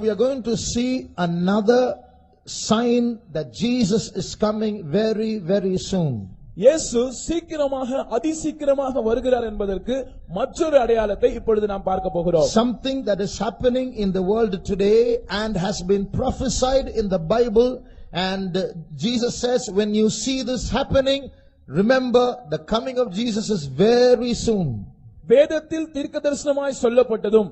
we are going to see another sign that Jesus is coming very, very soon. இயேசு சீக்கிரமாக அதிசீக்கிரமாக வருகிறார் என்பதற்கு மற்றொரு அடையாளத்தை இப்பொழுது நாம் பார்க்க போகிறோம். Something that is happening in the world today and has been prophesied in the Bible, and Jesus says, when you see this happening, remember the coming of Jesus is very soon. வேதத்தில் தீர்க்கதரிசனமாய் சொல்லப்பட்டதும்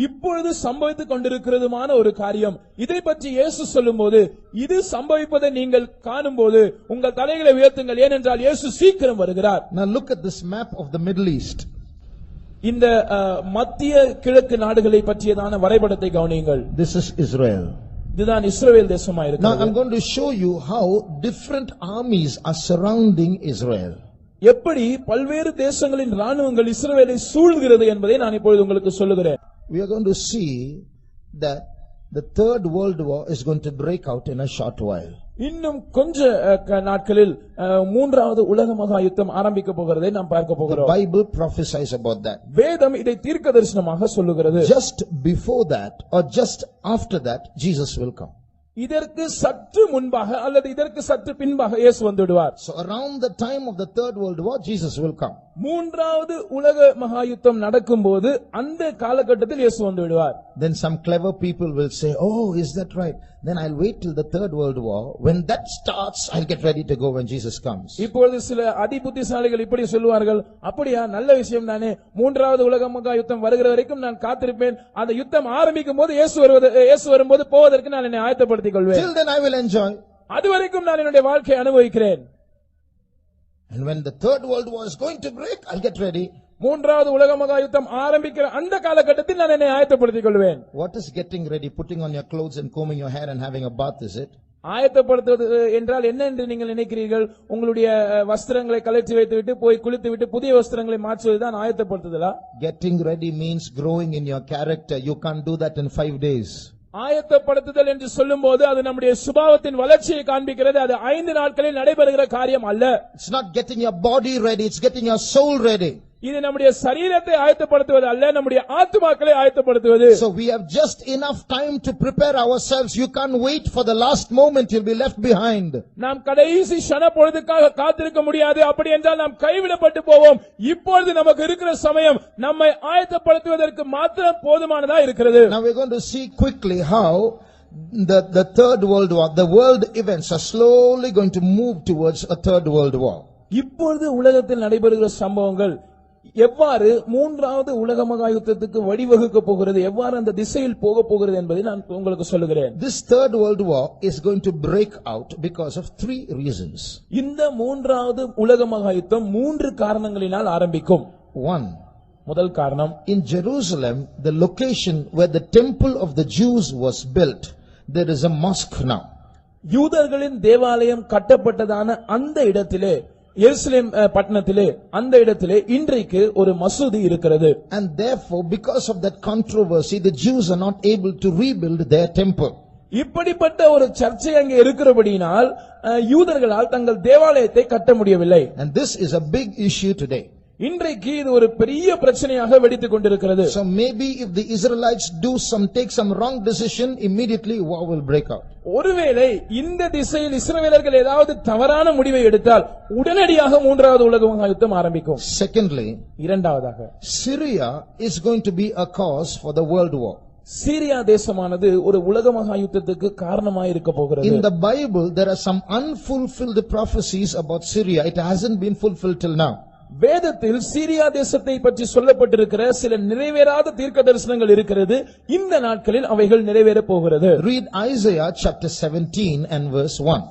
இப்பொழுது சம்பவித்துக் கொண்டிருக்கிறதுமான ஒரு காரியம். இதை பற்றி இயேசு சொல்லும்போது, இது சம்பவிப்பதை நீங்கள் காணும்போது உங்கள் தலைகளை உயர்த்துங்கள், ஏனென்றால் இயேசு சீக்கிரம் வருகிறார். Now look at this map of the Middle East. இந்த மத்திய கிழக்கு நாடுகளை பற்றியதான வரைபடத்தை கவனியுங்கள். This is Israel. இதுதான் இஸ்ரவேல் தேசமாக இருக்கிறது. Now I'm going to show you how different armies are surrounding Israel. எப்படி பல்வேறு தேசங்களின் ராணுவங்கள் இஸ்ரவேலை சூழ்கிறது என்பதை நான் இப்பொழுது உங்களுக்கு சொல்லுகிறேன். We are going to see that the third world war is going to break out in a short while. இன்னும் கொஞ்ச நாட்களில் மூன்றாவது உலக மகா யுத்தம் ஆரம்பிக்க போகிறதை நாம் பார்க்க போகிறோம். The Bible prophesies about that. வேதம் இதை தீர்க்கதரிசனமாக சொல்லுகிறது. Just before that or just after that Jesus will come. இதற்கு சற்று முன்பாக அல்லது இதற்கு சற்று பின்பாக இயேசு வந்துடுவார். So around the time of the third world war Jesus will come. மூன்றாவது உலக மகா யுத்தம் நடக்கும்போது அந்த காலகட்டத்தில் இயேசு வந்துடுவார். Then some clever people will say, oh, is that right? Then I'll wait till the third world war. When that starts, I'll get ready to go when Jesus comes. இப்பொழுது சில அதிபுத்திசாலிகள் இப்படி சொல்வார்கள், அப்படியா, நல்ல விஷயம் தானே, மூன்றாவது உலக மகா யுத்தம் வருகிற வரைக்கும் நான் காத்திருப்பேன், அந்த யுத்தம் ஆரம்பிக்கும் போது இயேசு வரும்போது போவதற்கு நான் என்னை ஆயத்தப்படுத்திக் கொள்வேன். Till then I will enjoy. அதுவரைக்கும் நான் என்னுடைய வாழ்க்கையை அனுபவிக்கிறேன். And when the third world war is going to break, I'll get ready. மூன்றாவது உலக மகா யுத்தம் ஆரம்பிக்கிற அந்த காலகட்டத்தில் நான் என்னை ஆயத்தப்படுத்திக் கொள்வேன். What is getting ready? Putting on your clothes and combing your hair and having a bath, is it? ஆயத்தப்படுத்துவது என்றால் என்ன என்று நீங்கள் நினைக்கிறீர்கள்? உங்களுடைய வஸ்திரங்களை கழற்றி வைத்துவிட்டு போய் குளித்துவிட்டு புதிய வஸ்திரங்களை மாற்றுவதுதான் ஆயத்தப்படுத்துதலா? Getting ready means growing in your character. You can't do that in 5 days. ஆயத்தப்படுத்துதல் என்று சொல்லும்போது அது நம்முடைய சுபாவத்தின் வளர்ச்சியை காண்பிக்கிறது. அது 5 நாட்களில் நடைபெறுகிற காரியம் அல்ல. It's not getting your body ready, it's getting your soul ready. இது நம்முடைய சரீரத்தை ஆயத்தப்படுத்துவது அல்ல, நம்முடைய ஆத்துமாக்களை ஆயத்தப்படுத்துவது. So we have just enough time to prepare ourselves. You can't wait for the last moment, you'll be left behind. நாம் கடைசி க்ஷண பொழுதுக்காக காத்திருக்க முடியாது. அப்படி என்றால் நாம் கைவிடப்பட்டு போவோம். இப்பொழுது நமக்கு இருக்கிற சமயம் நம்மை ஆயத்தப்படுத்துவதற்கு மாத்திரம் போதுமானதா இருக்கிறது. Now we're going to see quickly how the third world war, the world events are slowly going to move towards a third world war. இப்பொழுது உலகத்தில் நடைபெறுகிற சம்பவங்கள் எவ்வாறு மூன்றாவது உலக மகா யுத்தத்துக்கு வழிவகுக்க போகிறது, எவ்வாறு அந்த திசையில் போக போகிறது என்பதை நான் உங்களுக்கு சொல்லுகிறேன். This third world war is going to break out because of 3 reasons. இந்த மூன்றாவது உலக மகா யுத்தம் 3 காரணங்களினால் ஆரம்பிக்கும். 1. முதல் காரணம், in Jerusalem, the location where the temple of the Jews was built, there is a mosque now. யூதர்களின் தேவாலயம் கட்டப்பட்டதான அந்த இடத்திலே, எருசலேம் பட்டணத்திலே, அந்த இடத்திலே இன்றைக்கு ஒரு மசூதி இருக்கிறது. And therefore, because of that controversy, the Jews are not able to rebuild their temple. இப்படிப்பட்ட ஒரு சர்ச்சை அங்கே இருக்கிறபடியினால் யூதர்களால் தங்கள் தேவாலயத்தை கட்ட முடியவில்லை. And this is a big issue today. இன்றைக்கு இது ஒரு பெரிய பிரச்சனையாக வெடித்துக் கொண்டிருக்கிறது. So maybe if the Israelites take some wrong decision, immediately war will break out. ஒருவேளை இந்த திசையில் இஸ்ரவேலர்கள் ஏதாவது தவறான முடிவை எடுத்தால் உடனடியாக மூன்றாவது உலக மகா யுத்தம் ஆரம்பிக்கும். Secondly, இரண்டாவதாக, Syria is going to be a cause for the world war. Syria தேசமானது ஒரு உலக மகா யுத்தத்துக்கு காரணமாக இருக்க போகிறது. In the Bible there are some unfulfilled prophecies about Syria. It hasn't been fulfilled till now. வேதத்தில் சீரியா தேசத்தை பற்றி சொல்லப்பட்டிருக்கிற சில நிறைவேறாத தீர்க்க தரிசனங்கள் இருக்கிறது. இந்த நாட்களில் அவைகள் நிறைவேற போகிறது. Read Isaiah chapter 17 and verse 1.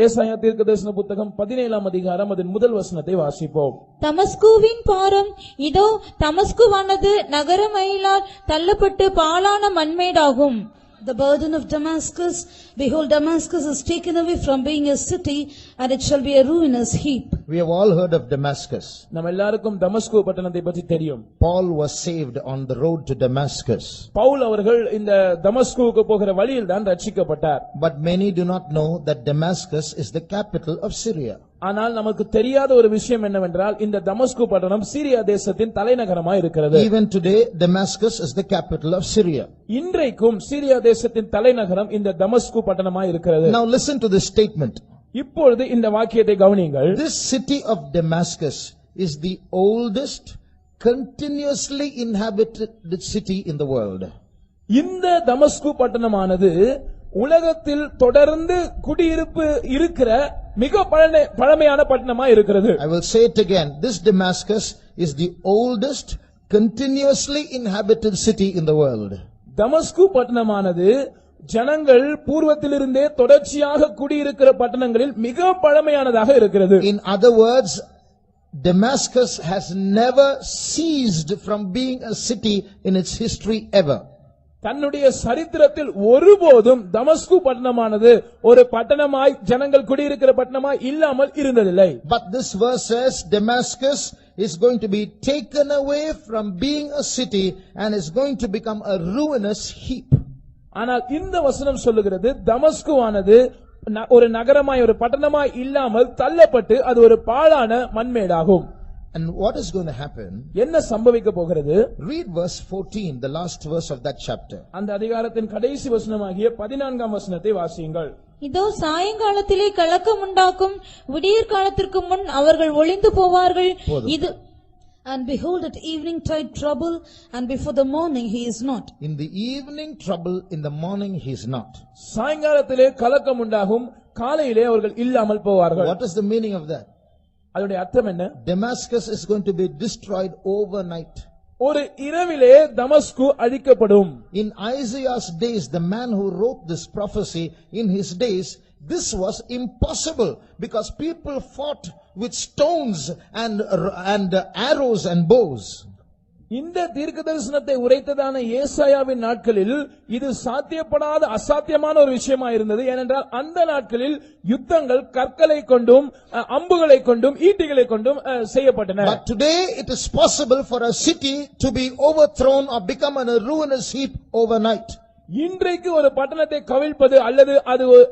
ஏசாயா தீர்க்கதரிசன புத்தகம் 17ஆம் அதிகாரம் அதன் முதல் வசனத்தை வாசிப்போம். தமஸ்குவின் பாரம் இதோ, தமஸ்குவானது நகரமயிலால் தள்ளப்பட்டு பாழான மண்மேடாகும். The burden of Damascus, behold, Damascus is taken away from being a city, and it shall be a ruinous heap. We have all heard of Damascus. நம்ம எல்லாருக்கும் தமஸ்கு பட்டணத்தை பற்றி தெரியும். Paul was saved on the road to Damascus. Pavul அவர்கள் இந்த தமஸ்குவுக்கு போகிற வழியில் தான் ரட்சிக்கப்பட்டார். But many do not know that Damascus is the capital of Syria. ஆனால் நமக்கு தெரியாத ஒரு விஷயம் என்னவென்றால் இந்த தமஸ்கு பட்டணம் சீரியா தேசத்தின் தலைநகரமாய் இருக்கிறது. Even today Damascus is the capital of Syria. இன்றைக்கும் சீரியா தேசத்தின் தலைநகரம் இந்த தமஸ்கு பட்டணமாய் இருக்கிறது. Now listen to this statement. இப்பொழுது இந்த வாக்கியத்தை கவனியுங்கள். This city of Damascus is the oldest continuously inhabited city in the world. இந்த தமஸ்கு பட்டணமானது உலகத்தில் தொடர்ந்து குடியிருப்பு இருக்கிற மிக பழமையான பட்டணமா இருக்கிறது. I will say it again. This Damascus is the oldest continuously inhabited city in the world. தமஸ்கு பட்டணமானது ஜனங்கள் பூர்வத்திலிருந்தே தொடர்ச்சியாக குடியிருக்கிற பட்டணங்களில் மிக பழமையானதாக இருக்கிறது. In other words, Damascus has never ceased from being a city in its history ever. தன்னுடைய சரித்திரத்தில் ஒருபோதும் தமஸ்கு பட்டணமானது ஒரு பட்டணமாய் ஜனங்கள் குடியிருக்கிற பட்டணமாய் இல்லாமல் இருந்ததில்லை. But this verse says Damascus is going to be taken away from being a city and is going to become a ruinous heap. ஆனால் இந்த வசனம் சொல்லுகிறது தமஸ்குவானது ஒரு நகரமாய் ஒரு பட்டணமாய் இல்லாமல் தள்ளப்பட்டு அது ஒரு பாழான மண்மேடாகும். And what is going to happen? என்ன சம்பவிக்க போகிறது? Read verse 14, the last verse of that chapter. அந்த அதிகாரத்தின் கடைசி வசனமாகிய 14ஆம் வசனத்தை வாசியுங்கள். இதோ சாயங்காலத்திலே கலக்கம் உண்டாக்கும், விடியற் காலத்திற்கு முன் அவர்கள் ஒளிந்து போவார்கள். இது And behold, at evening tide trouble, and before the morning he is not. In the evening trouble, in the morning he is not. சாயங்காலத்திலே கலக்கம் உண்டாகும், காலையிலே அவர்கள் இல்லாமல் போவார்கள். What is the meaning of that? அதோட அர்த்தம் என்ன? Damascus is going to be destroyed overnight. ஒரு இரவிலே தமஸ்கு அழிக்கப்படும். In Isaiah's days, the man who wrote this prophecy, in his days, this was impossible because people fought with stones and arrows and bows. இந்த தீர்க்கதரிசனத்தை உரைத்ததான ஏசாயாவின் நாட்களில் இது சாத்தியப்படாத அசாத்தியமான ஒரு விஷயமா இருந்தது. ஏனென்றால் அந்த நாட்களில் யுத்தங்கள் கற்களை கொண்டும் அம்புகளை கொண்டும் ஈட்டிகளை கொண்டும் செய்யப்பட்டன. But today it is possible for a city to be overthrown or become a ruinous heap overnight. இன்றைக்கு ஒரு பட்டணத்தை கவிழ்ப்பது அல்லது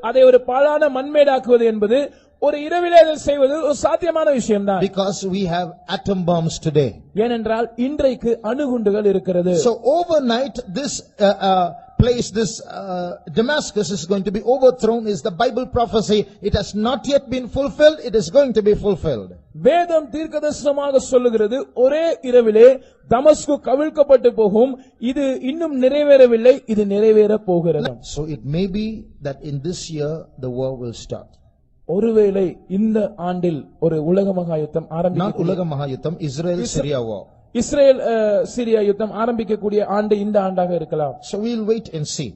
அதை ஒரு பாழான மண்மேடாக்குவது என்பது ஒரு இரவிலே அதை செய்வது ஒரு சாத்தியமான விஷயம்தான். Because we have atom bombs today. ஏனென்றால் இன்றைக்கு அணுகுண்டுகள் இருக்கிறது. So overnight this place, this Damascus is going to be overthrown is the Bible prophecy. It has not yet been fulfilled. It is going to be fulfilled. வேதம் தீர்க்கதரிசனமாக சொல்லுகிறது ஒரே இரவிலே தமஸ்கு கவிழ்க்கப்பட்டு போகும். இது இன்னும் நிறைவேறவில்லை, இது நிறைவேற போகிறது. So it may be that in this year the war will start. ஒருவேளை இந்த ஆண்டில் ஒரு உலக மகா யுத்தம் ஆரம்பிக்கும். Not உலக மகா யுத்தம், Israel Syria war. Israel Syria யுத்தம் ஆரம்பிக்கக்கூடிய ஆண்டு இந்த ஆண்டாக இருக்கலாம். So we'll wait and see.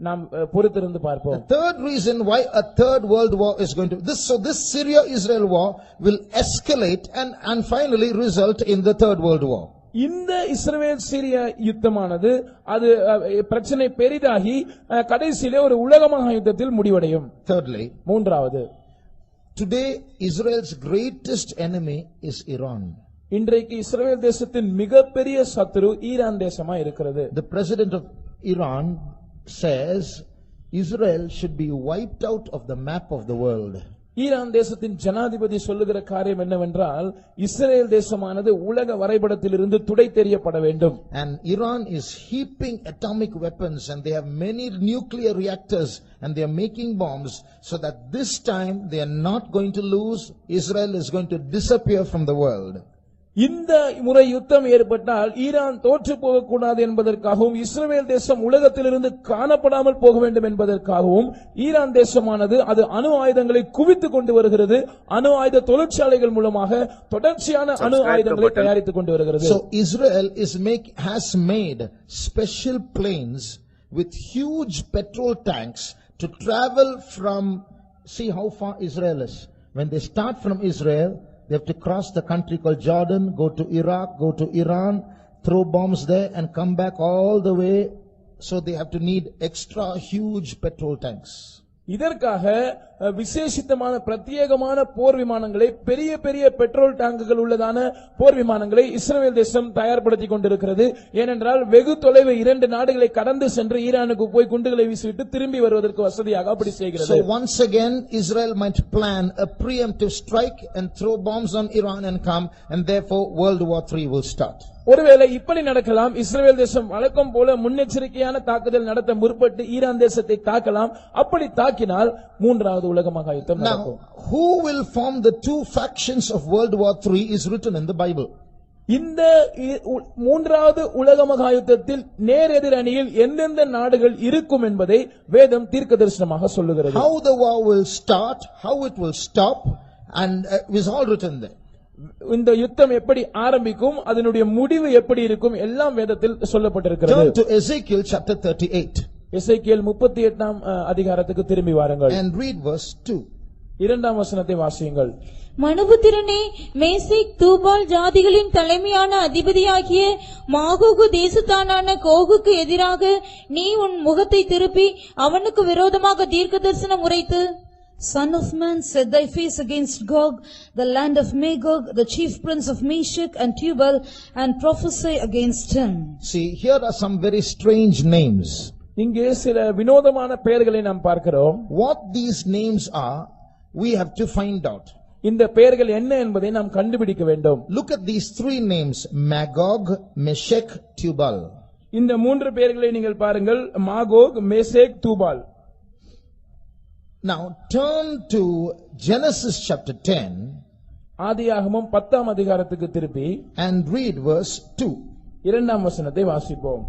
நாம் பொறுத்திருந்து பார்ப்போம். The third reason why a third world war is going to this Syria Israel war will escalate and finally result in the third world war. இந்த இஸ்ரவேல் சிரியா யுத்தமானது அது பிரச்சனை பெரிதாகி கடைசியிலே ஒரு உலக மகா யுத்தத்தில் முடிவடையும். Thirdly, மூன்றாவது, today Israel's greatest enemy is Iran. இன்றைக்கு இஸ்ரவேல் தேசத்தின் மிகப்பெரிய சத்துரு ஈரான் தேசமா இருக்கிறது. The president of Iran says Israel should be wiped out of the map of the world. Iran தேசத்தின் ஜனாதிபதி சொல்லுகிற காரியம் என்னவென்றால் இஸ்ரேல் தேசமானது உலக வரைபடத்திலிருந்து துடை தெரியப்பட வேண்டும். And Iran is heaping atomic weapons and they have many nuclear reactors and they are making bombs so that this time they are not going to lose. Israel is going to disappear from the world. இந்த முறை யுத்தம் ஏற்பட்டால் Iran தோற்று போகக்கூடாது என்பதற்காகவும் இஸ்ரவேல் தேசம் உலகத்திலிருந்து காணப்படாமல் போக வேண்டும் என்பதற்காகவும் ஈரான் தேசமானது அது அணு ஆயுதங்களை குவித்துக் கொண்டு வருகிறது. அணு ஆயுத தொழிற்சாலைகள் மூலமாக தொடர்ச்சியான அணு ஆயுதங்களை தயாரித்துக் கொண்டு வருகிறது. So Israel has made special planes with huge petrol tanks to travel from, see how far Israel is. When they start from Israel, they have to cross the country called Jordan, go to Iraq, go to Iran, throw bombs there and come back all the way. So they have to need extra huge petrol tanks. இதற்காக விசேஷித்தமான பிரத்யேகமான போர் விமானங்களை, பெரிய பெரிய petrol டாங்குகள் உள்ளதான போர் விமானங்களை இஸ்ரவேல் தேசம் தயார்படுத்திக் கொண்டிருக்கிறது. ஏனென்றால் வெகு தொலைவு 2 நாடுகளை கடந்து சென்று ஈரானுக்கு போய் குண்டுகளை வீசிவிட்டு திரும்பி வருவதற்கு வசதியாக அப்படி செய்கிறது. So once again Israel might plan a preemptive strike and throw bombs on Iran and come, and therefore World War III will start. ஒருவேளை இப்படி நடக்கலாம். இஸ்ரவேல் தேசம் வழக்கம் போல முன்னெச்சரிக்கையான தாக்குதல் நடத்த முற்பட்டு ஈரான் தேசத்தை தாக்கலாம். அப்படி தாக்கினால் மூன்றாவது உலக மகா யுத்தம் நடக்கும். Now, who will form the 2 factions of World War III is written in the Bible. இந்த மூன்றாவது உலக மகா யுத்தத்தில் நேர் எதிர் அணியில் எந்தெந்த நாடுகள் இருக்கும் என்பதை வேதம் தீர்க்கதரிசனமாக சொல்லுகிறது. How the war will start, how it will stop, and is all written there. இந்த யுத்தம் எப்படி ஆரம்பிக்கும், அதனுடைய முடிவு எப்படி இருக்கும், எல்லாம் வேதத்தில் சொல்லப்பட்டிருக்கிறது. Turn to Ezekiel chapter 38. எசேக்கியேல் 38ஆம் அதிகாரத்துக்கு திரும்பி வாருங்கள். And read verse 2. 2ஆம் வசனத்தை வாசியுங்கள். மனுபுத்திரனே, மேசேக் தூபால் ஜாதிகளின் தலைமையான அதிபதியாகிய மாகோகு தேசத்தானான கோகுக்கு எதிராக நீ உன் முகத்தை திருப்பி அவனுக்கு விரோதமாக தீர்க்கதரிசனம் உரைத்து, Son of man, set thy face against Gog, the land of Magog, the chief prince of Meshech and Tubal, and prophesy against him. See, here are some very strange names. இங்கே சில வினோதமான பெயர்களை நாம் பார்க்கிறோம். What these names are, we have to find out. இந்த பெயர்கள் என்ன என்பதை நாம் கண்டுபிடிக்க வேண்டும். Look at these 3 names: Magog, Meshech, Tubal. இந்த 3 பெயர்களை நீங்கள் பாருங்கள். Magog, Meshach, Tubal. Now turn to Genesis chapter 10 ஆதியாகமம் 10ஆம் அதிகாரத்துக்கு திருப்பி and read verse 2. 2ஆம் வசனத்தை வாசிப்போம்.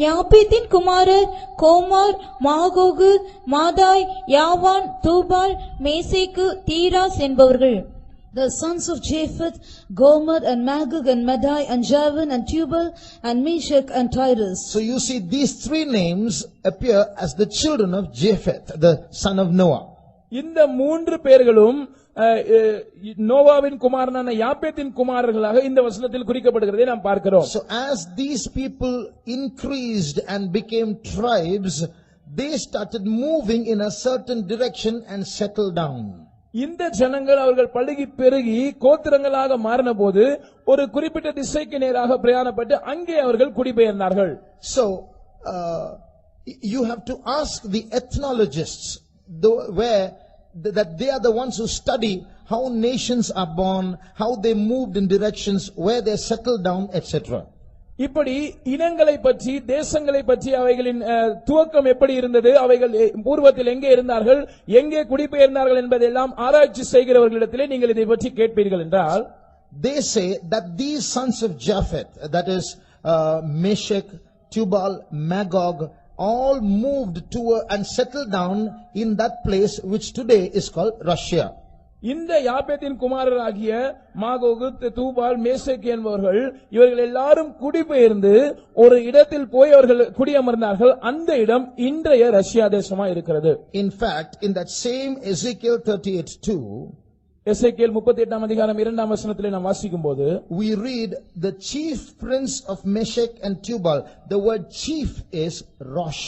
யாப்பேத்தின் குமாரர் கோமார், மாகோகு, மாதாய், யாவான், தூபால், மேசேக்கு, தீராஸ் என்பவர்கள். The sons of Japheth, Gomer and Magog and Madai and Javan and Tubal and Meshech and Tyrus. So you see these 3 names appear as the children of Japheth, the son of Noah. இந்த 3 பெயர்களும் நோவாவின் குமாரனான யாப்பேத்தின் குமாரர்களாக இந்த வசனத்தில் குறிக்கப்படுகிறதை நாம் பார்க்கிறோம். So as these people increased and became tribes, they started moving in a certain direction and settled down. இந்த ஜனங்கள் அவர்கள் பழுகி பெருகி கோத்திரங்களாக மாறின போது ஒரு குறிப்பிட்ட திசைக்கு நேராக பிரயாணப்பட்டு அங்கே அவர்கள் குடிபெயர்ந்தார்கள். So you have to ask the ethnologists that they are the ones who study how nations are born, how they moved in directions, where they settled down, etc. இப்படி இனங்களை பற்றி, தேசங்களை பற்றி, அவைகளின் துவக்கம் எப்படி இருந்தது, அவைகள் பூர்வத்தில் எங்கே இருந்தார்கள், எங்கே குடிபெயர்ந்தார்கள் என்பதெல்லாம் ஆராய்ச்சி செய்கிறவர்களிடத்திலே நீங்கள் இதை பற்றி கேட்பீர்கள் என்றால், they say that these sons of Japheth, that is Meshech, Tubal, Magog, all moved to and settled down in that place which today is called Russia. இந்த யாப்பேத்தின் குமாரராகிய மாகோகு, தூபால், மேசேக் என்பவர்கள் இவர்கள் எல்லாரும் குடிபெயர்ந்து ஒரு இடத்தில் போய் அவர்கள் குடியமர்ந்தார்கள். அந்த இடம் இன்றைய ரஷ்யா தேசமா இருக்கிறது. In fact, in that same Ezekiel 38:2, எசேக்கியேல் 38ஆம் அதிகாரம் 2ஆம் வசனத்திலே நாம் வாசிக்கும்போது, we read the chief prince of Meshech and Tubal. The word chief is Rosh,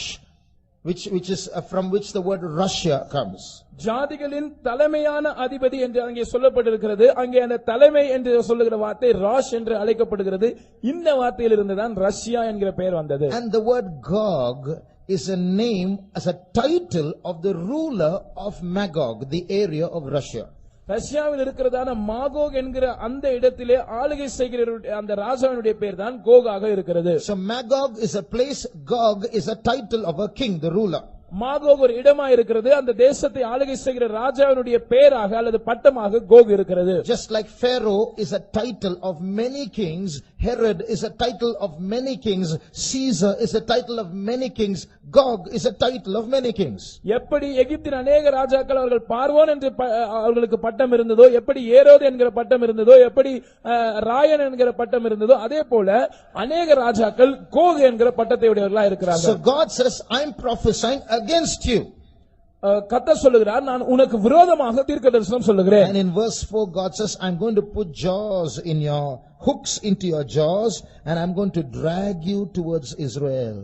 which is from which the word Russia comes. ஜாதிகளின் தலைமையான அதிபதி என்று அங்கே சொல்லப்பட்டிருக்கிறது. அங்கே அந்த தலைமை என்று சொல்லுகிற வார்த்தை ராஷ் என்று அழைக்கப்படுகிறது. இந்த வார்த்தையிலிருந்து தான் ரஷ்யா என்கிற பெயர் வந்தது. And the word Gog is a name as a title of the ruler of Magog, the area of Russia. ரஷ்யாவில் இருக்கிறதான மாகோக் என்கிற அந்த இடத்திலே ஆளுகை செய்கிற அந்த ராஜாவினுடைய பெயர் தான் கோகாக இருக்கிறது. So Magog is a place, Gog is a title of a king, the ruler. Magog ஒரு இடமா இருக்கிறது. அந்த தேசத்தை ஆளுகை செய்கிற ராஜாவினுடைய பெயராக அல்லது பட்டமாக கோக் இருக்கிறது. Just like Pharaoh is a title of many kings, Herod is a title of many kings, Caesar is a title of many kings, Gog is a title of many kings. எப்படி எகிப்தின் अनेक ராஜாக்கள் அவர்கள் பார்வோன் என்று அவர்களுக்கு பட்டம் இருந்ததோ, எப்படி ஏரோது என்கிற பட்டம் இருந்ததோ, எப்படி ராயன் என்கிற பட்டம் இருந்ததோ, அதே போல अनेक ராஜாக்கள் கோக் என்கிற பட்டத்தை உடையவர்களாக இருக்கிறார்கள். So God says, I'm prophesying against you. கர்த்தர் சொல்லுகிறார், நான் உனக்கு விரோதமாக தீர்க்கதரிசனம் சொல்லுகிறேன். And in verse 4 God says, I'm going to put jaws in your hooks into your jaws and I'm going to drag you towards Israel.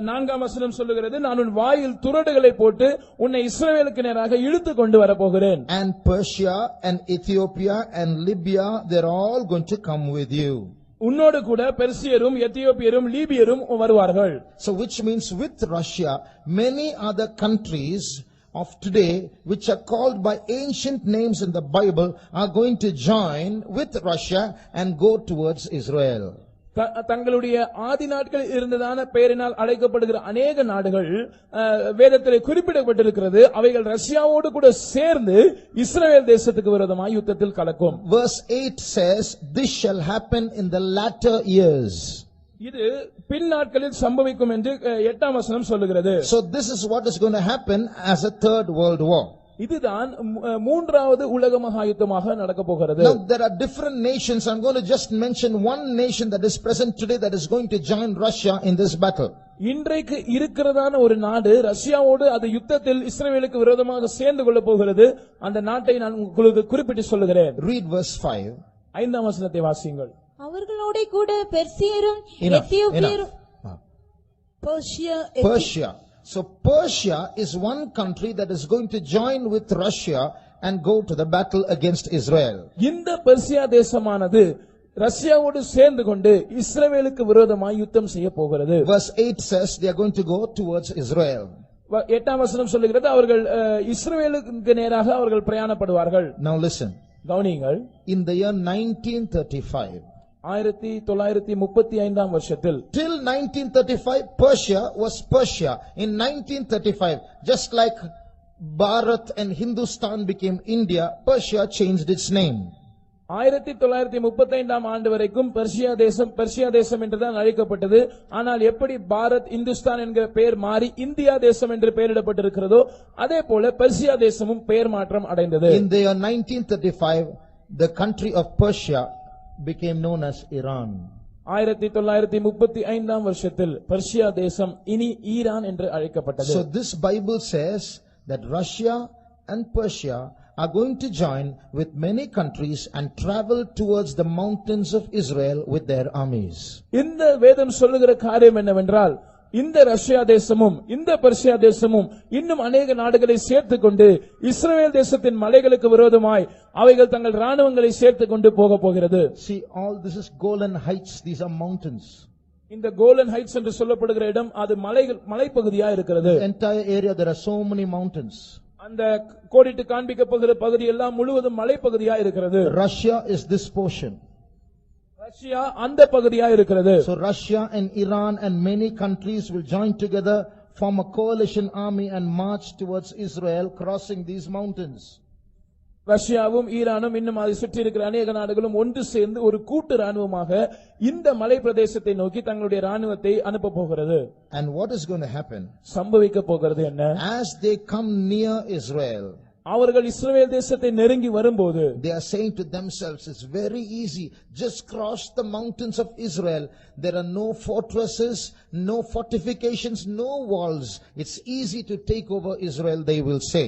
நான்காம் வசனம் சொல்லுகிறது, நான் உன் வாயில் துறடுகளை போட்டு உன்னை இஸ்ரவேலுக்கு நேராக இழுத்து கொண்டு வரப்போகிறேன். And Persia and Ethiopia and Libya, they're all going to come with you. உன்னோடு கூட பெர்சியரும் எத்தியோப்பியரும் லீபியரும் வருவார்கள். So which means with Russia, many other countries of today which are called by ancient names in the Bible are going to join with Russia and go towards Israel. தங்களுடைய ஆதி நாட்களில் இருந்ததான பெயரினால் அழைக்கப்படுகிற அநேக நாடுகள் வேதத்திலே குறிப்பிடப்பட்டிருக்கிறது. அவைகள் ரஷ்யாவோடு கூட சேர்ந்து இஸ்ரவேல் தேசத்துக்கு விரோதமாக யுத்தத்தில் கலக்கும். Verse 8 says, this shall happen in the latter years. இது பின் நாட்களில் சம்பவிக்கும் என்று 8ஆம் வசனம் சொல்லுகிறது. So this is what is going to happen as a third world war. இதுதான் மூன்றாவது உலக மகாயுத்தமாக நடக்க போகிறது. Now there are different nations. I'm going to just mention one nation that is present today that is going to join Russia in this battle. இன்றைக்கு இருக்கிறதான ஒரு நாடு ரஷ்யாவோடு அது யுத்தத்தில் இஸ்ரவேலுக்கு விரோதமாக சேர்ந்து கொள்ள போகிறது. அந்த நாட்டை நான் உங்களுக்கு குறிப்பிட்டு சொல்லுகிறேன். Read verse 5. 5ஆம் வசனத்தை வாசியுங்கள். அவர்களோட கூட பெர்சியரும் எத்தியோப்பியரும் Persia. So Persia is one country that is going to join with Russia and go to the battle against Israel. இந்த பெர்சியா தேசமானது ரஷ்யாவோடு சேர்ந்து கொண்டு இஸ்ரவேலுக்கு விரோதமாய் யுத்தம் செய்ய போகிறது. Verse 8 says they are going to go towards Israel. 8ஆம் வசனம் சொல்லுகிறது, அவர்கள் இஸ்ரவேலுக்கு நேராக அவர்கள் பிரயாணப்படுவார்கள். Now listen. கவனியுங்கள். In the year 1935, 1935ஆம் வருஷத்தில், till 1935 Persia was Persia. In 1935, just like Bharat and Hindustan became India, Persia changed its name. 1935ஆம் ஆண்டு வரைக்கும் பெர்சியா தேசம் என்றுதான் அழைக்கப்பட்டது. ஆனால் எப்படி பாரத் இந்துஸ்தான் என்கிற பெயர் மாறி இந்தியா தேசம் என்று பெயரிடப்பட்டிருக்கிறதோ அதே போல பெர்சியா தேசமும் பெயர் மாற்றம் அடைந்தது. In the year 1935, the country of Persia became known as Iran. 1935ஆம் வருஷத்தில் பெர்சியா தேசம் இனி ஈரான் என்று அழைக்கப்பட்டது. So this Bible says that Russia and Persia are going to join with many countries and travel towards the mountains of Israel with their armies. இந்த வேதம் சொல்லுகிற காரியம் என்னவென்றால், இந்த ரஷ்யா தேசமும் இந்த பெர்சியா தேசமும் இன்னும் அநேக நாடுகளை சேர்த்துக் கொண்டு இஸ்ரவேல் தேசத்தின் மலைகளுக்கு விரோதமாய் அவைகள் தங்கள் ராணுவங்களை சேர்த்துக் கொண்டு போக போகிறது. See, all this is Golan Heights. These are mountains. இந்த கோலன் ஹைட்ஸ் என்று சொல்லப்படுகிற இடம் அது மலைப்பகுதியா இருக்கிறது. The entire area, there are so many mountains. அந்த கோடிட்டு காண்பிக்கப்படுகிற பகுதி எல்லாம் முழுவதும் மலைப்பகுதியா இருக்கிறது. Russia is this portion. Russia அந்த பகுதியா இருக்கிறது. So Russia and Iran and many countries will join together, form a coalition army and march towards Israel, crossing these mountains. ரஷ்யாவும் ஈரானும் இன்னும் அதை சுற்றி இருக்கிற அநேக நாடுகளும் ஒன்று சேர்ந்து ஒரு கூட்டு ராணுவமாக இந்த மலை பிரதேசத்தை நோக்கி தங்களுடைய ராணுவத்தை அனுப்ப போகிறது. And what is going to happen? சம்பவிக்க போகிறது என்ன? As they come near Israel, அவர்கள் இஸ்ரவேல் தேசத்தை நெருங்கி வரும்போது they are saying to themselves, it's very easy, just cross the mountains of Israel. There are no fortresses, no fortifications, no walls. It's easy to take over Israel, they will say.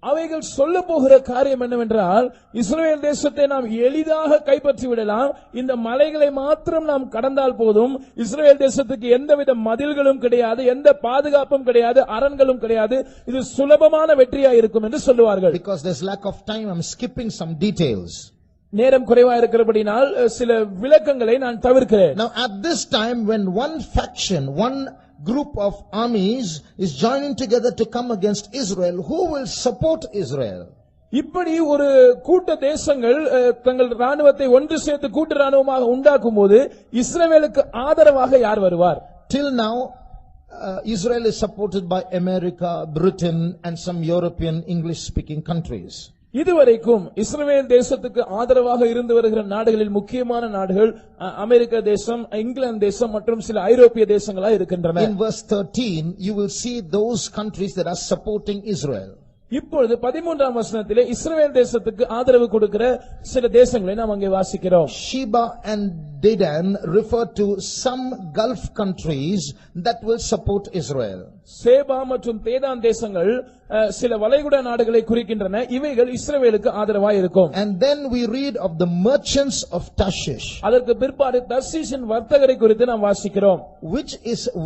அவைகள் சொல்ல போகிற காரியம் என்னவென்றால், இஸ்ரவேல் தேசத்தை நாம் எளிதாக கைப்பற்றி விடலாம், இந்த மலைகளை மாத்திரம் நாம் கடந்தால் போதும், இஸ்ரவேல் தேசத்துக்கு எந்தவித மதில்களும் கிடையாது, எந்த பாதுகாப்பும் கிடையாது, அரண்களும் கிடையாது, இது சுலபமான வெற்றியா இருக்கும் என்று சொல்லுவார்கள். Because there's lack of time, I'm skipping some details. நேரம் குறைவா இருக்கிறபடினால் சில விளக்கங்களை நான் தவிர்க்கிறேன். Now at this time, when one faction, one group of armies is joining together to come against Israel, who will support Israel? இப்படி ஒரு கூட்ட தேசங்கள் தங்கள் ராணுவத்தை ஒன்று சேர்த்து கூட்டு ராணுவமாக உண்டாக்கும் போது இஸ்ரவேலுக்கு ஆதரவாக யார் வருவார்? Till now, Israel is supported by America, Britain and some European English speaking countries. இதுவரைக்கும் இஸ்ரவேல் தேசத்துக்கு ஆதரவாக இருந்து வருகிற நாடுகளில் முக்கியமான நாடுகள் அமெரிக்க தேசம், இங்கிலாந்து தேசம் மற்றும் சில ஐரோப்பிய தேசங்களா இருக்கின்றன. In verse 13, you will see those countries that are supporting Israel. இப்பொழுது 13ஆம் வசனத்திலே இஸ்ரவேல் தேசத்துக்கு ஆதரவு கொடுக்கிற சில தேசங்களை நாம் அங்கே வாசிக்கிறோம். Sheba and Dedan refer to some Gulf countries that will support Israel. சேபா மற்றும் தேதான் தேசங்கள் சில வளைகுடா நாடுகளை குறிக்கின்றன. இவைகள் இஸ்ரவேலுக்கு ஆதரவாய் இருக்கும். And then we read of the merchants of Tarshish. அதற்கு பிற்பாடு தர்ஷீஷின் வர்த்தகரை குறித்து நாம் வாசிக்கிறோம்.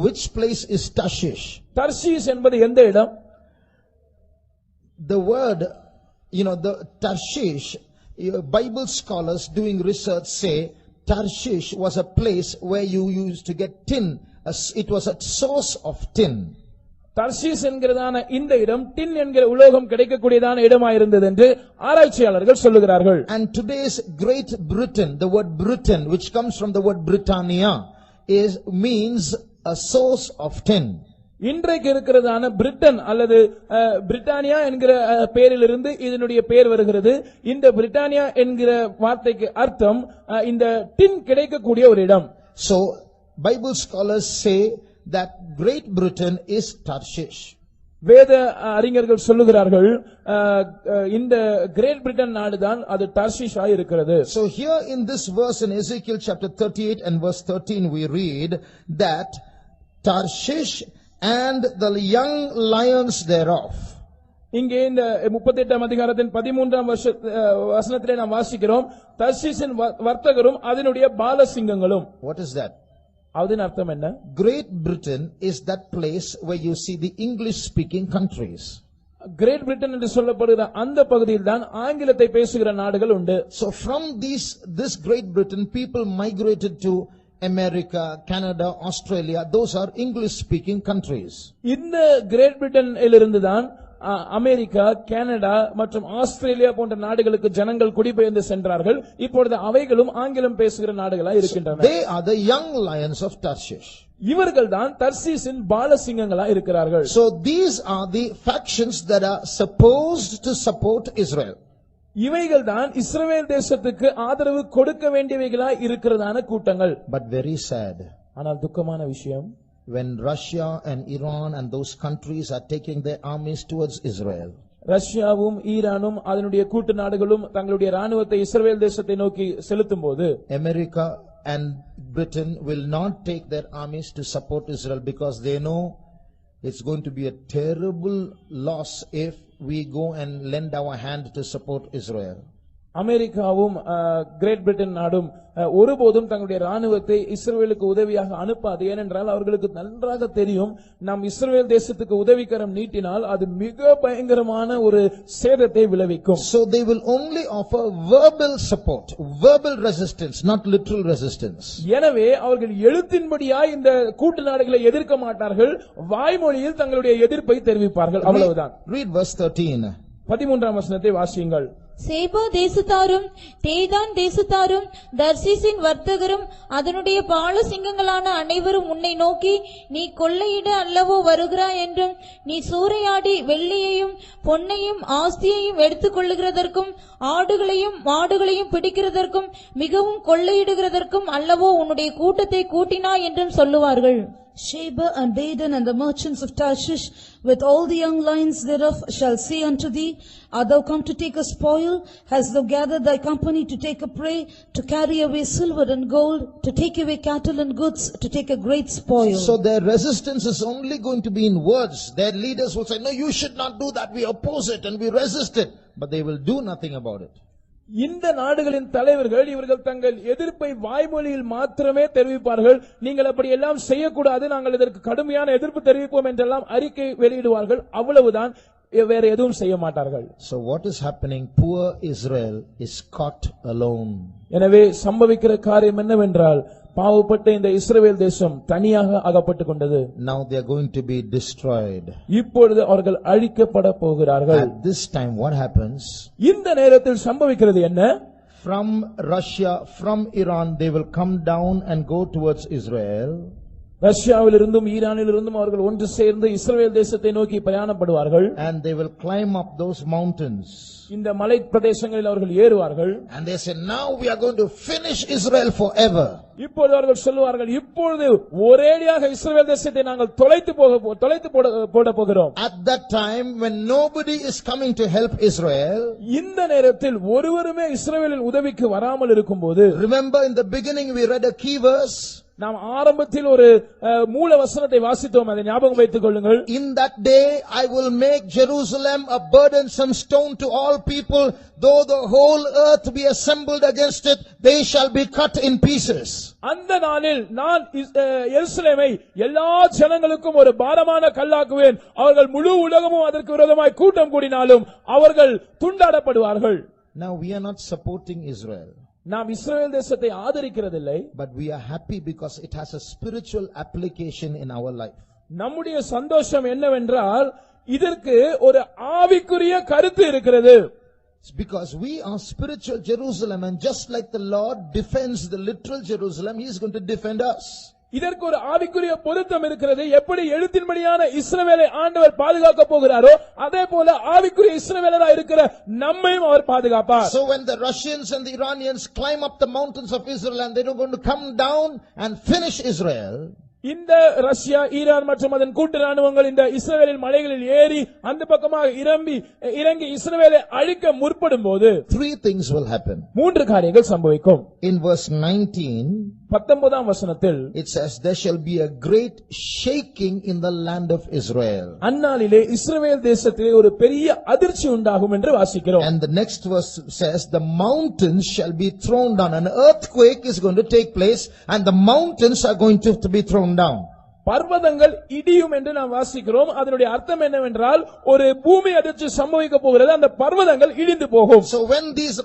Which place is Tarshish? Tarshish என்பது எந்த இடம்? The word, the Tarshish, Bible scholars doing research say Tarshish was a place where you used to get tin. It was a source of tin. Tarshish என்கிறதான இந்த இடம் டின் என்கிற உலோகம் கிடைக்கக்கூடியதான இடமாக இருந்தது என்று ஆராய்ச்சியாளர்கள் சொல்லுகிறார்கள். And today's Great Britain, the word Britain, which comes from the word Britannia, means a source of tin. இன்றைக்கு இருக்கிறதான பிரிட்டன் அல்லது பிரிட்டானியா என்கிற பெயரிலிருந்து இதனுடைய பெயர் வருகிறது. இந்த பிரிட்டானியா என்கிற வார்த்தைக்கு அர்த்தம் இந்த டின் கிடைக்கக்கூடிய ஒரு இடம். So Bible scholars say that Great Britain is Tarshish. வேத அறிஞர்கள் சொல்லுகிறார்கள் இந்த கிரேட் பிரிட்டன் நாடுதான் அது டார்ஷிஷ் ஆய் இருக்கிறது. So here in this verse in Ezekiel chapter 38 and verse 13 we read that Tarshish and the young lions thereof. இங்கே இந்த 38ஆம் அதிகாரத்தின் 13ஆம் வசனத்திலே நாம் வாசிக்கிறோம் தர்ஷீஷின் வர்த்தகரும் அதனுடைய பாலசிங்கங்களும். What is that? அதன் அர்த்தம் என்ன? Great Britain is that place where you see the English speaking countries. Great Britain என்று சொல்லப்படுகிற அந்த பகுதியில் தான் ஆங்கிலத்தை பேசுகிற நாடுகள் உண்டு. So from this Great Britain people migrated to America, Canada, Australia. Those are English speaking countries. இந்த கிரேட் பிரிட்டனிலிருந்து தான் அமெரிக்கா, கனடா மற்றும் ஆஸ்திரேலியா போன்ற நாடுகளுக்கு ஜனங்கள் குடிபெயர்ந்து சென்றார்கள். இப்பொழுது அவைகளும் ஆங்கிலம் பேசுகிற நாடுகளாய் இருக்கின்றன. They are the young lions of Tarshish. இவர்கள் தான் தர்ஷீஷின் பாலசிங்கங்களாய் இருக்கிறார்கள். So these are the factions that are supposed to support Israel. இவைகள் தான் இஸ்ரவேல் தேசத்துக்கு ஆதரவு கொடுக்க வேண்டியவைகளாய் இருக்கிறதான கூட்டங்கள். But very sad. ஆனால் துக்கமான விஷயம், when Russia and Iran and those countries are taking their armies towards Israel. ரஷ்யாவும் ஈரானும் அதனுடைய கூட்டு நாடுகளும் தங்களுடைய ராணுவத்தை இஸ்ரவேல் தேசத்தை நோக்கி செலுத்தும்போது America and Britain will not take their armies to support Israel because they know it's going to be a terrible loss if we go and lend our hand to support Israel. அமெரிக்காவும் great Britain நாடும் ஒருபோதும் தங்களுடைய ராணுவத்தை இஸ்ரவேலுக்கு உதவியாக அனுப்பாது. ஏனென்றால் அவர்களுக்கு நன்றாக தெரியும் நாம் இஸ்ரவேல் தேசத்துக்கு உதவிக்கரம் நீட்டினால் அது மிக பயங்கரமான ஒரு சேதத்தை விளைவிக்கும். So they will only offer verbal support, verbal resistance, not literal resistance. எனவே அவர்கள் எழுத்தின்படியாய் இந்த கூட்டு நாடுகளை எதிர்க்க மாட்டார்கள், வாய்மொழியில் தங்களுடைய எதிர்ப்பை தெரிவிப்பார்கள், அவ்வளவுதான். Read verse 13. 13ஆம் வசனத்தை வாசியுங்கள். சேபா தேசத்தாரும் தேதான் தேசத்தாரும் தர்ஷீஷின் வர்த்தகரும் அதனுடைய பாலசிங்கங்களான அனைவரும் உன்னை நோக்கி நீ கொள்ளையிட அல்லவோ வருகிறாய் என்றும் நீ சூறையாடி வெள்ளியையும் பொன்னையும் ஆஸ்தியையும் எடுத்துக் கொள்ளுகிறதற்கும் ஆடுகளையும் மாடுகளையும் பிடிக்கிறதற்கும் மிகவும் கொள்ளையிடுகிறதற்கும் அல்லவோ உன்னுடைய கூட்டத்தை கூட்டினாய் என்றும் சொல்லுவார்கள். Sheba and Dedan and the merchants of Tarshish with all the young lions thereof shall say unto thee, art thou come to take a spoil? Hast thou gathered thy company to take a prey, to carry away silver and gold, to take away cattle and goods, to take a great spoil? So their resistance is only going to be in words. Their leaders will say, no, you should not do that. We oppose it and we resist it. But they will do nothing about it. இந்த நாடுகளின் தலைவர்கள் இவர்கள் தங்கள் எதிர்ப்பை வாய்மொழியில் மாத்திரமே தெரிவிப்பார்கள். நீங்கள் அப்படி எல்லாம் செய்யக்கூடாது, நாங்கள் இதற்கு கடுமையான எதிர்ப்பு தெரிவிப்போம் என்றெல்லாம் அறிக்கை வெளியிடுவார்கள், அவ்வளவுதான், வேற எதுவும் செய்ய மாட்டார்கள். So what is happening? Poor Israel is caught alone. எனவே சம்பவிக்கிற காரியம் என்னவென்றால் பாவப்பட்ட இந்த இஸ்ரவேல் தேசம் தனியாக அகப்பட்டுக் கொண்டது. Now they are going to be destroyed. இப்பொழுது அவர்கள் அழிக்கப்பட போகிறார்கள். At this time what happens? இந்த நேரத்தில் சம்பவிக்கிறது என்ன? From Russia, from Iran, they will come down and go towards Israel. ரஷ்யாவிலிருந்தும் ஈரானிலிருந்தும் அவர்கள் ஒன்று சேர்ந்து இஸ்ரவேல் தேசத்தை நோக்கி பிரயாணப்படுவார்கள். And they will climb up those mountains. இந்த மலை பிரதேசங்களில் அவர்கள் ஏறுவார்கள். And they say, now we are going to finish Israel forever. இப்பொழுது அவர்கள் சொல்லுவார்கள், இப்பொழுது ஒரேடியாக இஸ்ரவேல் தேசத்தை நாங்கள் தொலைத்து போட போகிறோம். At that time when nobody is coming to help Israel, இந்த நேரத்தில் ஒருவருமே இஸ்ரவேலின் உதவிக்கு வராமல் இருக்கும்போது, remember in the beginning we read a key verse. நாம் ஆரம்பத்தில் ஒரு மூல வசனத்தை வாசித்தோம், அதை ஞாபகம் வைத்துக் கொள்ளுங்கள். In that day I will make Jerusalem a burdensome stone to all people, though the whole earth be assembled against it, they shall be cut in pieces. அந்த நாளில் நான் எருசலேமை எல்லா ஜனங்களுக்கும் ஒரு பாரமான கல்லாக்குவேன், அவர்கள் முழு உலகமும் அதற்கு விரோதமாய் கூட்டம் கூடினாலும் அவர்கள் துண்டாடப்படுவார்கள். Now we are not supporting Israel, நாம் இஸ்ரவேல் தேசத்தை ஆதரிக்கிறதில்லை, but we are happy because it has a spiritual application in our life. நம்முடைய சந்தோஷம் என்னவென்றால் இதற்கு ஒரு ஆவிக்குரிய கருத்து இருக்கிறது. It's because we are spiritual Jerusalem, and just like the Lord defends the literal Jerusalem, He is going to defend us. இதற்கு ஒரு ஆவிக்குரிய பொருத்தம் இருக்கிறது. எப்படி எழுத்தின்படியான இஸ்ரவேலை ஆண்டவர் பாதுகாக்க போகிறாரோ அதே போல ஆவிக்குரிய இஸ்ரவேலராய் இருக்கிற நம்மையும் அவர் பாதுகாப்பார். So when the Russians and the Iranians climb up the mountains of Israel and they are going to come down and finish Israel, இந்த ரஷ்யா, ஈரான் மற்றும் அதன் கூட்டு ராணுவங்கள் இந்த இஸ்ரவேலின் மலைகளில் ஏறி அந்த பக்கமாக இறங்கி இஸ்ரவேலை அழிக்க முற்படும் போது 3 things will happen. 3 காரியங்கள் சம்பவிக்கும். In verse 19, 19ஆம் வசனத்தில் it says, there shall be a great shaking in the land of Israel. அந்நாளிலே இஸ்ரவேல் தேசத்திலே ஒரு பெரிய அதிர்ச்சி உண்டாகும் என்று வாசிக்கிறோம். And the next verse says, the mountains shall be thrown down. An earthquake is going to take place and the mountains are going to be thrown down. பர்வதங்கள் இடியும் என்று நாம் வாசிக்கிறோம். அதனுடைய அர்த்தம் என்னவென்றால் ஒரு பூமி அதிர்ச்சி சம்பவிக்க போகிறது, அந்த பர்வதங்கள் இடிந்து போகும். So when these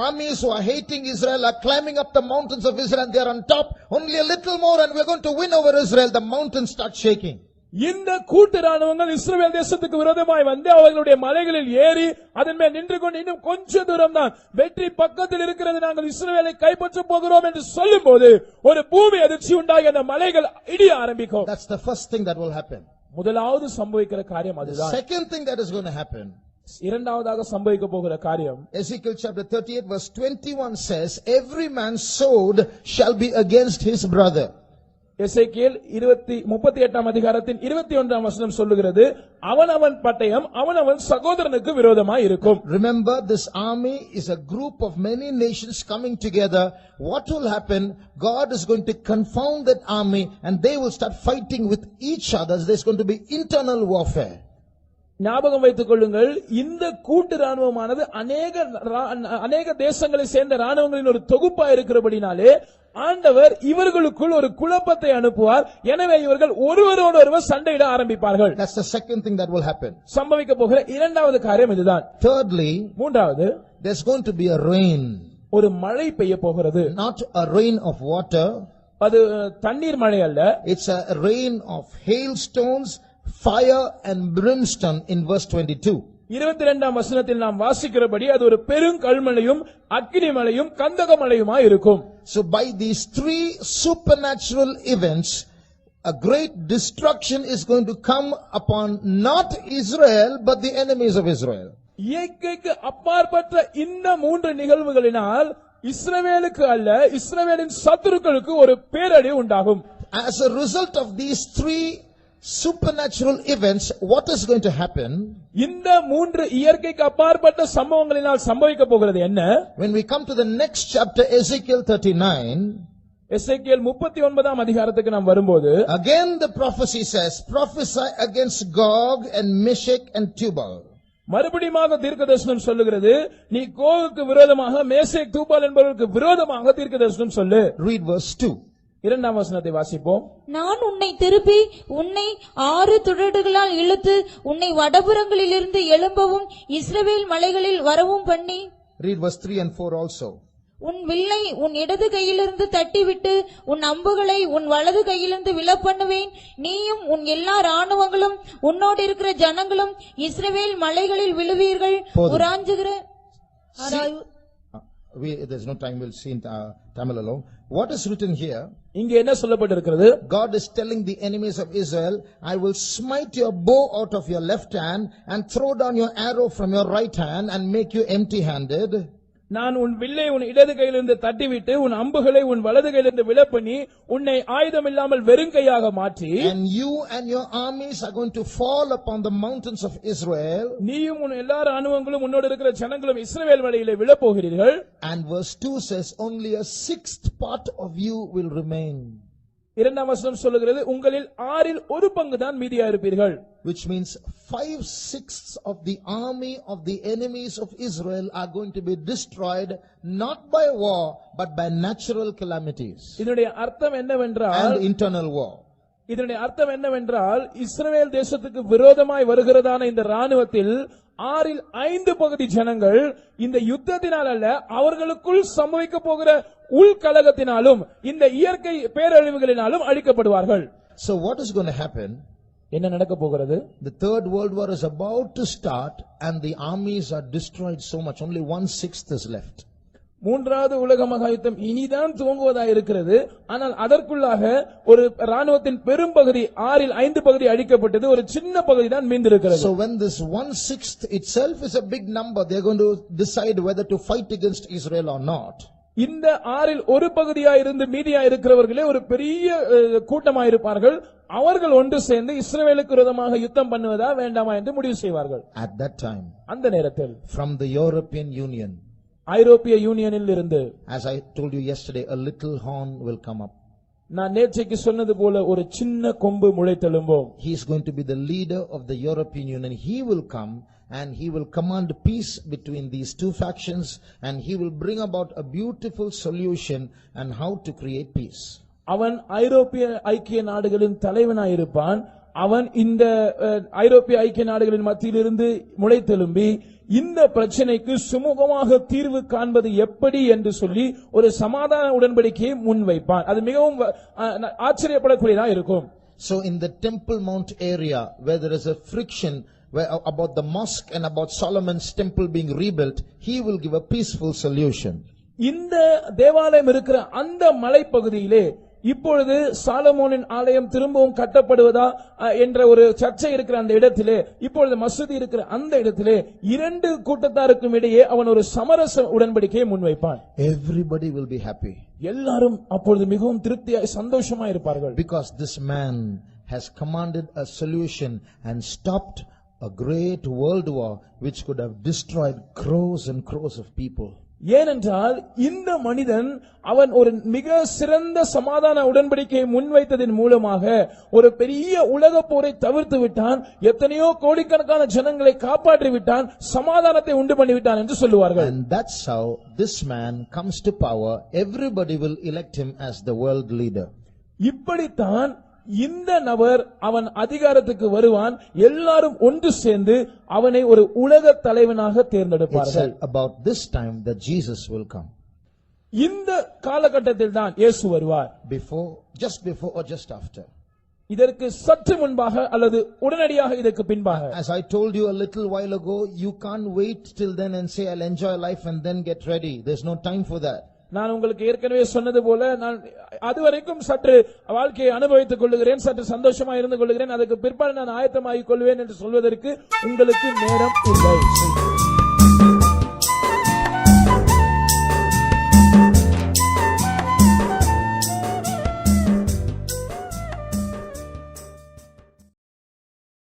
armies who are hating Israel are climbing up the mountains of Israel and they are on top, only a little more and we are going to win over Israel, the mountains start shaking. இந்த கூட்டு ராணுவங்கள் இஸ்ரவேல் தேசத்துக்கு விரோதமாய் வந்து அவர்களுடைய மலைகளில் ஏறி அதன் மேல் நின்று கொண்டு இன்னும் கொஞ்ச தூரம் தான் வெற்றி பக்கத்தில் இருக்கிறது, நாங்கள் இஸ்ரவேலை கைப்பற்ற போகிறோம் என்று சொல்லும் போது ஒரு பூமி அதிர்ச்சி உண்டாகி அந்த மலைகள் இடிய ஆரம்பிக்கும். That's the first thing that will happen. முதலாவது சம்பவிக்கிற காரியம் அதுதான். Second thing that is going to happen, இரண்டாவதாக சம்பவிக்க போகிற காரியம், Ezekiel chapter 38 verse 21 says, every man's sword shall be against his brother. எசேக்கியேல் 38ஆம் அதிகாரத்தின் 21ஆம் வசனம் சொல்லுகிறது, அவனவன் பட்டயம் அவனவன் சகோதரனுக்கு விரோதமாய் இருக்கும். Remember, this army is a group of many nations coming together. What will happen? God is going to confound that army and they will start fighting with each other. There's going to be internal warfare. ஞாபகம் வைத்துக் கொள்ளுங்கள், இந்த கூட்டு ராணுவமானது அநேக தேசங்களை சேர்ந்த ராணுவங்களின் ஒரு தொகுப்பா இருக்கிறபடினாலே ஆண்டவர் இவர்களுக்குள் ஒரு குழப்பத்தை அனுப்புவார். எனவே இவர்கள் ஒருவரோடு ஒருவர் சண்டையிட ஆரம்பிப்பார்கள். That's the second thing that will happen. சம்பவிக்க போகிற இரண்டாவது காரியம் இதுதான். Thirdly, மூன்றாவது, there's going to be a rain. ஒரு மழை பெய்ய போகிறது. Not a rain of water. அது தண்ணீர் மழை அல்ல. It's a rain of hailstones, fire and brimstone in verse 22. 22ஆம் வசனத்தில் நாம் வாசிக்கிறபடி அது ஒரு பெருங்கல்மழையும் அக்கினி மழையும் கந்தக மழையுமாய் இருக்கும். So by these 3 supernatural events, a great destruction is going to come upon not Israel but the enemies of Israel. இயற்கைக்கு அப்பாற்பட்ட இந்த 3 நிகழ்வுகளினால் இஸ்ரவேலுக்கு அல்ல, இஸ்ரவேலின் சத்துருக்களுக்கு ஒரு பேரழிவு உண்டாகும். As a result of these 3 supernatural events, what is going to happen? இந்த 3 இயற்கைக்கு அப்பாற்பட்ட சம்பவங்களினால் சம்பவிக்க போகிறது என்ன? When we come to the next chapter, Ezekiel 39, எசேக்கியேல் 39ஆம் அதிகாரத்துக்கு நாம் வரும்போது, again the prophecy says, prophesy against Gog and Meshech and Tubal. மறுபடியும் தீர்க்கதரிசனம் சொல்லுகிறது, நீ கோகுக்கு விரோதமாக மேசேக் தூபால் என்பவர்களுக்கு விரோதமாக தீர்க்கதரிசனம் சொல்லு. Read verse 2. 2ஆம் வசனத்தை வாசிப்போம். நான் உன்னை திருப்பி உன்னை 6 துறடுகளால் இழுத்து உன்னை வடபுறங்களிலிருந்து எழும்பவும் இஸ்ரவேல் மலைகளில் வரவும் பண்ணி. Read verse 3 and 4 also. உன் வில்லை உன் இடது கையிலிருந்து தட்டிவிட்டு உன் அம்புகளை உன் வலது கையிலிருந்து விழப்பண்ணுவேன். நீயும் உன் எல்லா ராணுவங்களும் உன்னோடு இருக்கிற ஜனங்களும் இஸ்ரவேல் மலைகளில் விழுவீர்கள். உராஞ்சுகிற there's no time, we'll see in Tamil alone. What is written here? இங்கே என்ன சொல்லப்பட்டிருக்கிறது? God is telling the enemies of Israel, I will smite your bow out of your left hand and throw down your arrow from your right hand and make you empty-handed. நான் உன் வில்லை உன் இடது கையிலிருந்து தட்டிவிட்டு உன் அம்புகளை உன் வலது கையிலிருந்து விலப்பண்ணி உன்னை ஆயுதம் இல்லாமல் வெறுங்கையாக மாற்றி, and you and your armies are going to fall upon the mountains of Israel. நீயும் உன் எல்லா ராணுவங்களும் உன்னோடு இருக்கிற ஜனங்களும் இஸ்ரவேல் மலையிலே விழப்போகிறீர்கள். And verse 2 says only a sixth part of you will remain. இரண்டாம் வசனம் சொல்லுகிறது, உங்களில் 1/6 தான் மீதியா இருப்பீர்கள். Which means 5/6 of the army of the enemies of Israel are going to be destroyed not by war but by natural calamities இதனுடைய அர்த்தம் என்னவென்றால், and internal war. இதனுடைய அர்த்தம் என்னவென்றால், இஸ்ரவேல் தேசத்துக்கு விரோதமாய் வருகிறதான இந்த ராணுவத்தில் 5/6 ஜனங்கள் இந்த யுத்தத்தினால் அல்ல, அவர்களுக்குள் சம்பவிக்க போகிற உள்கலகத்தினாலும் இந்த இயற்கை பேரழிவுகளினாலும் அழிக்கப்படுவார்கள். So what is going to happen? என்ன நடக்க போகிறது? The third world war is about to start and the armies are destroyed so much, only 1/6 is left. மூன்றாவது உலக மகா யுத்தம் இனிதான் துவங்குவதாக இருக்கிறது. ஆனால் அதற்குள்ளாக ஒரு ராணுவத்தின் பெரும் பகுதி 5/6 அழிக்கப்பட்டது, ஒரு சின்ன பகுதி தான் மீந்திருக்கிறது. So when this 1/6 itself is a big number, they are going to decide whether to fight against Israel or not. இந்த 1/6 இருந்து மீதியா இருக்கிறவர்களே ஒரு பெரிய கூட்டமாயிருப்பார்கள். அவர்கள் ஒன்று சேர்ந்து இஸ்ரவேலுக்கு விரோதமாக யுத்தம் பண்ணுவதா வேண்டாமா என்று முடிவு செய்வார்கள். At that time, அந்த நேரத்தில் from the European Union, ஐரோப்பிய யூனியனில் இருந்து, as I told you yesterday, a little horn will come up. நான் நேற்றைக்கு சொன்னது போல ஒரு சின்ன கொம்பு முளைத்தெழும்பும். He is going to be the leader of the European Union. He will come and he will command peace between these two factions and he will bring about a beautiful solution and how to create peace. அவன் ஐரோப்பிய ஐக்கிய நாடுகளின் தலைவனாயிருப்பான். அவன் இந்த ஐரோப்பிய ஐக்கிய நாடுகளின் மத்தியிலிருந்து முளைத்தெழும்பி இந்த பிரச்சனைக்கு சுமூகமாக தீர்வு காண்பது எப்படி என்று சொல்லி ஒரு சமாதான உடன்படிக்கையை முன்வைப்பான். அது மிகவும் ஆச்சரியப்படக்கூடியதா இருக்கும். So in the Temple Mount area where there is a friction about the mosque and about Solomon's temple being rebuilt, he will give a peaceful solution. இந்த தேவாலயம் இருக்கிற அந்த மலைப்பகுதியிலே இப்பொழுது சாலமோனின் ஆலயம் திரும்பவும் கட்டப்படுவதா என்ற ஒரு சர்ச்சை இருக்கிற அந்த இடத்திலே, இப்பொழுது மசூதி இருக்கிற அந்த இடத்திலே 2 கூட்டத்தாருக்கும் இடையே அவன் ஒரு சமரச உடன்படிக்கையை முன்வைப்பான். Everybody will be happy. எல்லாரும் அப்பொழுது மிகவும் திருப்தியாய் சந்தோஷமாய் இருப்பார்கள். Because this man has commanded a solution and stopped a great world war which could have destroyed crores and crores of people. ஏனென்றால் இந்த மனிதன் அவன் ஒரு மிக சிறந்த சமாதான உடன்படிக்கையை முன்வைத்ததின் மூலமாக ஒரு பெரிய உலக போரை தவிர்த்து விட்டான், எத்தனையோ கோடிக்கணக்கான ஜனங்களை காப்பாற்றி விட்டான், சமாதானத்தை உண்டு பண்ணிவிட்டான் என்று சொல்லுவார்கள். And that's how this man comes to power. Everybody will elect him as the world leader. இப்படித்தான் இந்த நபர் அவன் அதிகாரத்துக்கு வருவான். எல்லாரும் ஒன்று சேர்ந்து அவனை ஒரு உலக தலைவனாக தேர்ந்தெடுப்பார்கள். About this time that Jesus will come. இந்த காலகட்டத்தில் தான் இயேசு வருவார். Just before or just after? இதற்கு சற்று முன்பாக அல்லது உடனடியாக இதற்கு பின்பாக? As I told you a little while ago, you can't wait till then and say I'll enjoy life and then get ready. There's no time for that. நான் உங்களுக்கு ஏற்கனவே சொன்னது போல, நான் அதுவரைக்கும் சற்று வாழ்க்கையை அனுபவித்துக் கொள்ளுகிறேன், சற்று சந்தோஷமா இருந்து கொள்ளுகிறேன், அதுக்கு பிற்பாடு நான் ஆயத்தமாகிக் கொள்வேன் என்று சொல்வதற்கு உங்களுக்கு நேரம் இல்லை.